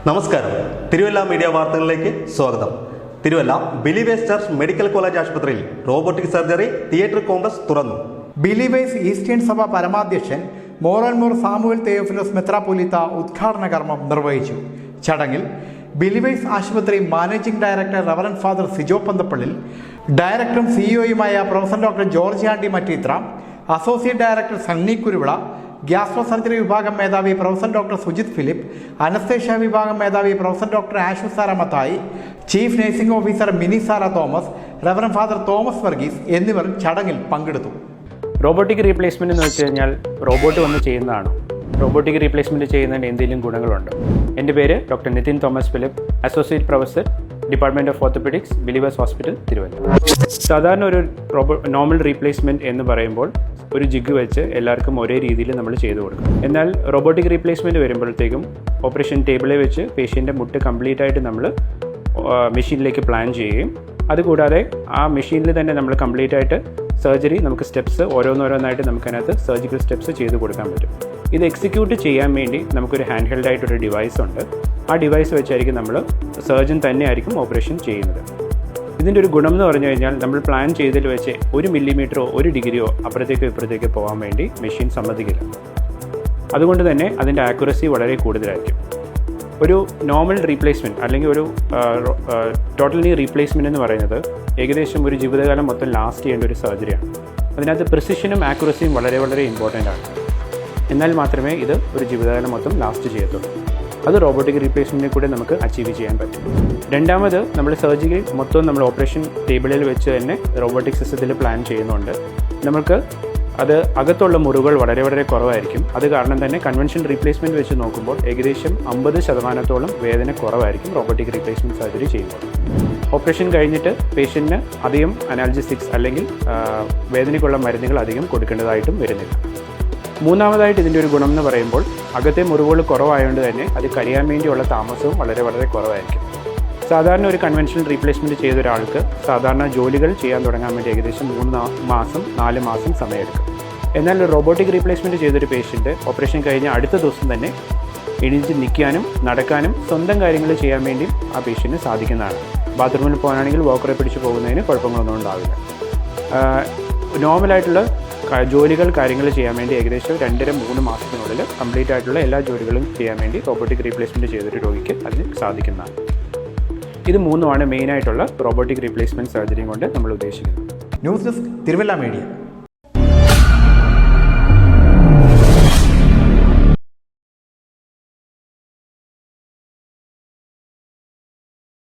നമസ്കാരം. തിരുവല്ല മീഡിയ വാർത്തകളിലേക്ക് സ്വാഗതം. Thiruvalla believers church medical college ആശുപത്രിയിൽ റോബോട്ടിക് സർജറി തിയേറ്റർ കോംപ്ലക്സ് തുറന്നു. ബിലീവേഴ്സ് ഈസ്റ്റേൺ സഭ പരമാധ്യക്ഷൻ മോറൻമോർ സാമുവൽ തെയോഫിലോസ് മെത്രാപ്പൊലീത്ത ഉദ്ഘാടന കർമ്മം നിർവഹിച്ചു. ചടങ്ങിൽ ബിലീവേഴ്സ് ആശുപത്രി managing director reverend father Sijo Panthappallil, ഡയറക്ടറും സിഇഒയുമായ professor doctor George Andy Mattithra, associate director Sunny Kuruvila, gastro surgery വിഭാഗം മേധാവി professor doctor Sujith Philip, anaesthesia വിഭാഗം മേധാവി professor doctor Ashu Sara Mathai, chief nursing officer Mini Sara Thomas, reverend father Thomas Varghese എന്നിവർ ചടങ്ങിൽ പങ്കെടുത്തു. റോബോട്ടിക് റീപ്ലേസ്മെൻറ്റ് എന്ന് വെച്ച് കഴിഞ്ഞാൽ റോബോട്ട് വന്ന് ചെയ്യുന്നതാണ്. റോബോട്ടിക് റീപ്ലേസ്മെൻറ്റ് ചെയ്യുന്നതിന് എന്തെങ്കിലും ഗുണങ്ങളുണ്ട്. എൻ്റെ പേര് doctor Nithin Thomas Philip, associate professor, department of orthopaedics, believers hospital, Thiruvalla. സാധാരണ ഒരു നോർമൽ റീപ്ലേസ്മെൻറ്റ് എന്ന് പറയുമ്പോൾ ഒരു ജിഗ് വെച്ച് എല്ലാവർക്കും ഒരേ രീതിയിൽ നമ്മൾ ചെയ്തു കൊടുക്കും. എന്നാൽ റോബോട്ടിക് റീപ്ലേസ്മെൻറ്റ് വരുമ്പോഴത്തേക്കും ഓപ്പറേഷൻ ടേബിളിൽ വെച്ച് പേഷ്യൻ്റെ മുട്ട് കംപ്ലീറ്റ് ആയിട്ട് നമ്മൾ മെഷീനിലേക്ക് പ്ലാൻ ചെയ്യുകയും അതുകൂടാതെ ആ മെഷീനിൽ തന്നെ നമ്മൾ കംപ്ലീറ്റ് ആയിട്ട് സർജറി നമുക്ക് സ്റ്റെപ്സ് ഓരോന്നോരോന്നായിട്ട് നമുക്കതിനകത്ത് സർജിക്കൽ സ്റ്റെപ്സ് ചെയ്ത് കൊടുക്കാൻ പറ്റും. ഇത് എക്സിക്യൂട്ട് ചെയ്യാൻ വേണ്ടി നമുക്കൊരു ഹാൻഡ് ഹെൽഡ് ആയിട്ടൊരു ഡിവൈസ് ഉണ്ട്. ആ ഡിവൈസ് വെച്ചായിരിക്കും നമ്മൾ സർജൻ തന്നെയായിരിക്കും ഓപ്പറേഷൻ ചെയ്യുന്നത്. ഇതിൻ്റെ ഒരു ഗുണം എന്ന് പറഞ്ഞു കഴിഞ്ഞാൽ നമ്മൾ പ്ലാൻ ചെയ്തതിൽ വെച്ച് 1 മില്ലിമീറ്ററോ 1 ഡിഗ്രിയോ അപ്പുറത്തേക്കോ ഇപ്പുറത്തേക്കോ പോകാൻ വേണ്ടി മെഷീൻ സമ്മതിക്കില്ല. അതുകൊണ്ട് തന്നെ അതിൻ്റെ ആക്യുറസി വളരെ കൂടുതലായിരിക്കും. ഒരു നോർമൽ റീപ്ലേസ്മെൻറ്റ് അല്ലെങ്കിൽ ഒരു ടോട്ടൽ നീ റീപ്ലേസ്മെൻറ്റ് എന്ന് പറയുന്നത് ഏകദേശം ഒരു ജീവിതകാലം മൊത്തം ലാസ്റ്റ് ചെയ്യേണ്ട ഒരു സർജറിയാണ്. അതിനകത്ത് പ്രിസിഷനും ആക്യുറസിയും വളരെ വളരെ ഇമ്പോർട്ടൻ്റ് ആണ്. എന്നാൽ മാത്രമേ ഇത് ഒരു ജീവിതകാലം മൊത്തം ലാസ്റ്റ് ചെയ്യത്തുള്ളൂ. അത് റോബോട്ടിക് റീപ്ലേസ്മെൻറ്റിൽ കൂടെ നമുക്ക് അച്ചീവ് ചെയ്യാൻ പറ്റും. രണ്ടാമത് നമ്മൾ സർജറി മൊത്തം നമ്മൾ ഓപ്പറേഷൻ ടേബിളിൽ വെച്ച് തന്നെ റോബോട്ടിക് സിസ്റ്റത്തിൽ പ്ലാൻ ചെയ്യുന്നുണ്ട്. നമുക്ക് അത് അകത്തുള്ള മുറിവുകൾ വളരെ വളരെ കുറവായിരിക്കും. അത് കാരണം തന്നെ കൺവെൻഷണൽ റീപ്ലേസ്മെൻറ്റ് വെച്ച് നോക്കുമ്പോൾ ഏകദേശം 50% വേദന കുറവായിരിക്കും റോബോട്ടിക് റീപ്ലേസ്മെൻറ്റ് സർജറി ചെയ്യുമ്പോൾ. ഓപ്പറേഷൻ കഴിഞ്ഞിട്ട് പേഷ്യൻറ്റിന് അധികം അനാൽജസിക്സ് അല്ലെങ്കിൽ വേദനയ്ക്കുള്ള മരുന്നുകൾ അധികം കൊടുക്കേണ്ടതായിട്ടും വരുന്നില്ല. മൂന്നാമതായിട്ട് ഇതിൻ്റെ ഒരു ഗുണം എന്ന് പറയുമ്പോൾ അകത്തെ മുറിവുകൾ കുറവായതുകൊണ്ട് തന്നെ അത് കരിയാൻ വേണ്ടിയുള്ള താമസവും വളരെ വളരെ കുറവായിരിക്കും. സാധാരണ ഒരു കൺവെൻഷണൽ റീപ്ലേസ്മെൻറ്റ് ചെയ്ത ഒരാൾക്ക് സാധാരണ ജോലികൾ ചെയ്യാൻ തുടങ്ങാൻ വേണ്ടി ഏകദേശം 3 മാസം 4 മാസം സമയമെടുക്കും. എന്നാൽ റോബോട്ടിക് റീപ്ലേസ്മെൻറ്റ് ചെയ്തൊരു പേഷ്യൻ്റ് ഓപ്പറേഷൻ കഴിഞ്ഞ് അടുത്ത ദിവസം തന്നെ എണീച്ച് നിൽക്കാനും നടക്കാനും സ്വന്തം കാര്യങ്ങൾ ചെയ്യാൻ വേണ്ടി ആ പേഷ്യൻറ്റിന് സാധിക്കുന്നതാണ്. ബാത്റൂമിൽ പോകാനാണെങ്കിൽ വാക്കറെ പിടിച്ച് പോകുന്നതിന് കുഴപ്പങ്ങളൊന്നും ഉണ്ടാവില്ല. നോർമലായിട്ടുള്ള ജോലികൾ കാര്യങ്ങൾ ചെയ്യാൻ വേണ്ടി ഏകദേശം 2-3 മാസത്തിനുള്ളിൽ കംപ്ലീറ്റ് ആയിട്ടുള്ള എല്ലാ ജോലികളും ചെയ്യാൻ വേണ്ടി റോബോട്ടിക് റീപ്ലേസ്മെൻറ്റ് ചെയ്തൊരു രോഗിക്ക് അതിന് സാധിക്കുന്നതാണ്. ഇത് 3 മെയിനായിട്ടുള്ള റോബോട്ടിക് റീപ്ലേസ്മെൻറ്റ് സർജറി കൊണ്ട് നമ്മൾ ഉദ്ദേശിക്കുന്നത്. News desk, Thiruvalla media.